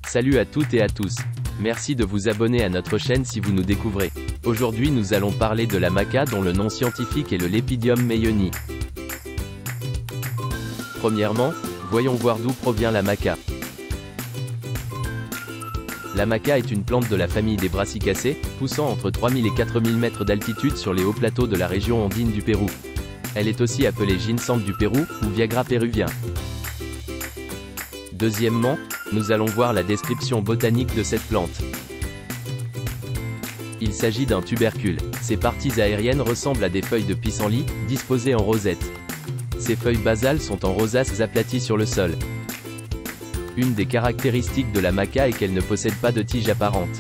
Salut à toutes et à tous. Merci de vous abonner à notre chaîne si vous nous découvrez. Aujourd'hui nous allons parler de la maca dont le nom scientifique est le Lepidium meioni. Premièrement, voyons voir d'où provient la maca. La maca est une plante de la famille des Brassicacées, poussant entre 3000 et 4000 mètres d'altitude sur les hauts plateaux de la région andine du Pérou. Elle est aussi appelée ginseng du Pérou, ou Viagra péruvien. Deuxièmement, nous allons voir la description botanique de cette plante. Il s'agit d'un tubercule. Ses parties aériennes ressemblent à des feuilles de pissenlit, disposées en rosette. Ses feuilles basales sont en rosaces aplaties sur le sol. Une des caractéristiques de la maca est qu'elle ne possède pas de tige apparente.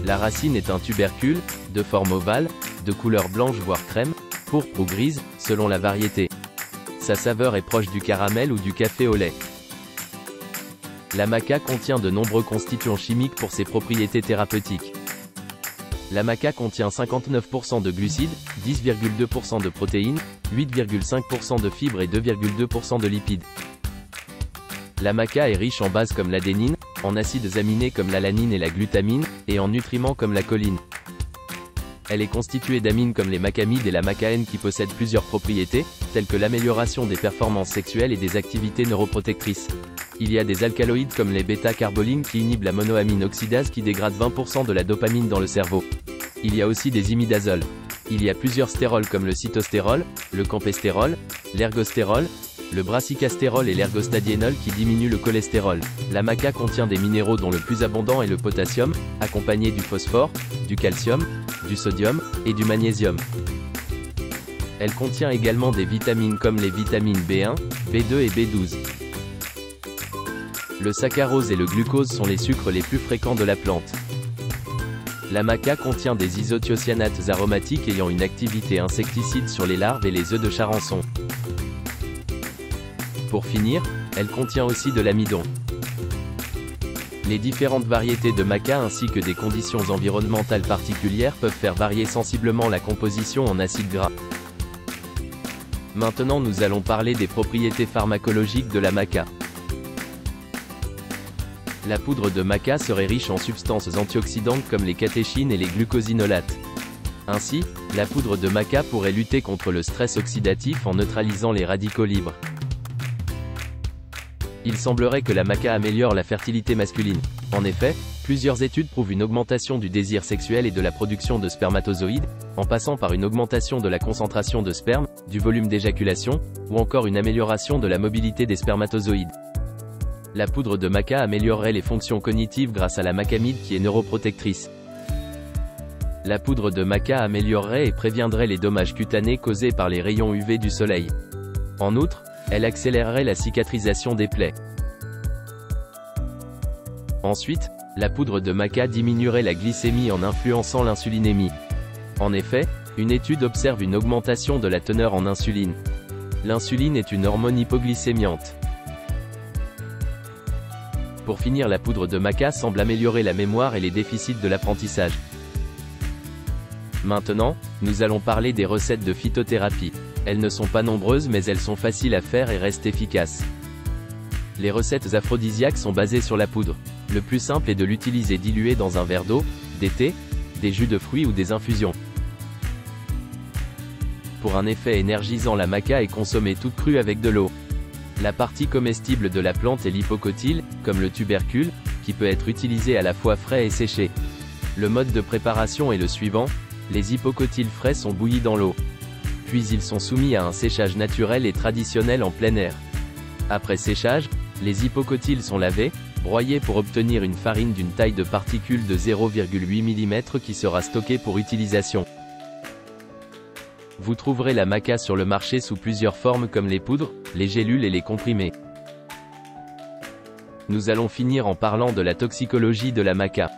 La racine est un tubercule, de forme ovale, de couleur blanche voire crème, pourpre ou grise, selon la variété. Sa saveur est proche du caramel ou du café au lait. La maca contient de nombreux constituants chimiques pour ses propriétés thérapeutiques. La maca contient 59% de glucides, 10,2% de protéines, 8,5% de fibres et 2,2% de lipides. La maca est riche en bases comme l'adénine, en acides aminés comme l'alanine et la glutamine, et en nutriments comme la choline. Elle est constituée d'amines comme les macamides et la macaène qui possèdent plusieurs propriétés, telles que l'amélioration des performances sexuelles et des activités neuroprotectrices. Il y a des alcaloïdes comme les bêta-carbolines qui inhibent la monoamine oxydase qui dégrade 20% de la dopamine dans le cerveau. Il y a aussi des imidazoles. Il y a plusieurs stérols comme le cytostérol, le campestérol, l'ergostérol, le brassicastérol et l'ergostadiénol qui diminuent le cholestérol. La maca contient des minéraux dont le plus abondant est le potassium, accompagné du phosphore, du calcium, du sodium, et du magnésium. Elle contient également des vitamines comme les vitamines B1, B2 et B12. Le saccharose et le glucose sont les sucres les plus fréquents de la plante. La maca contient des isothiocyanates aromatiques ayant une activité insecticide sur les larves et les œufs de charançon. Pour finir, elle contient aussi de l'amidon. Les différentes variétés de maca ainsi que des conditions environnementales particulières peuvent faire varier sensiblement la composition en acides gras. Maintenant nous allons parler des propriétés pharmacologiques de la maca. La poudre de maca serait riche en substances antioxydantes comme les catéchines et les glucosinolates. Ainsi, la poudre de maca pourrait lutter contre le stress oxydatif en neutralisant les radicaux libres. Il semblerait que la maca améliore la fertilité masculine. En effet, plusieurs études prouvent une augmentation du désir sexuel et de la production de spermatozoïdes, en passant par une augmentation de la concentration de sperme, du volume d'éjaculation, ou encore une amélioration de la mobilité des spermatozoïdes. La poudre de maca améliorerait les fonctions cognitives grâce à la macamide qui est neuroprotectrice. La poudre de maca améliorerait et préviendrait les dommages cutanés causés par les rayons UV du soleil. En outre, elle accélérerait la cicatrisation des plaies. Ensuite, la poudre de maca diminuerait la glycémie en influençant l'insulinémie. En effet, une étude observe une augmentation de la teneur en insuline. L'insuline est une hormone hypoglycémiante. Pour finir, la poudre de maca semble améliorer la mémoire et les déficits de l'apprentissage. Maintenant, nous allons parler des recettes de phytothérapie. Elles ne sont pas nombreuses mais elles sont faciles à faire et restent efficaces. Les recettes aphrodisiaques sont basées sur la poudre. Le plus simple est de l'utiliser diluée dans un verre d'eau, des thés, des jus de fruits ou des infusions. Pour un effet énergisant, la maca est consommée toute crue avec de l'eau. La partie comestible de la plante est l'hypocotyle, comme le tubercule, qui peut être utilisé à la fois frais et séché. Le mode de préparation est le suivant, les hypocotyles frais sont bouillis dans l'eau. Puis ils sont soumis à un séchage naturel et traditionnel en plein air. Après séchage, les hypocotyles sont lavés, broyés pour obtenir une farine d'une taille de particules de 0,8 mm qui sera stockée pour utilisation. Vous trouverez la maca sur le marché sous plusieurs formes comme les poudres, les gélules et les comprimés. Nous allons finir en parlant de la toxicologie de la maca.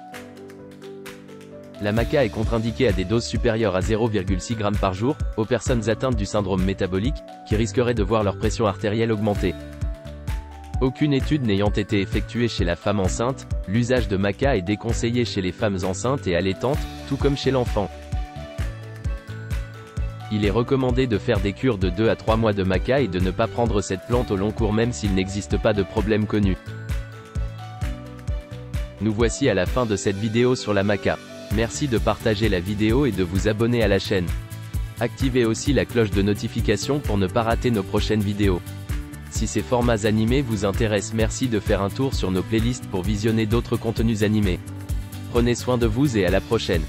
La maca est contre-indiquée à des doses supérieures à 0,6 g par jour, aux personnes atteintes du syndrome métabolique, qui risqueraient de voir leur pression artérielle augmenter. Aucune étude n'ayant été effectuée chez la femme enceinte, l'usage de maca est déconseillé chez les femmes enceintes et allaitantes, tout comme chez l'enfant. Il est recommandé de faire des cures de 2 à 3 mois de maca et de ne pas prendre cette plante au long cours même s'il n'existe pas de problème connu. Nous voici à la fin de cette vidéo sur la maca. Merci de partager la vidéo et de vous abonner à la chaîne. Activez aussi la cloche de notification pour ne pas rater nos prochaines vidéos. Si ces formats animés vous intéressent, merci de faire un tour sur nos playlists pour visionner d'autres contenus animés. Prenez soin de vous et à la prochaine.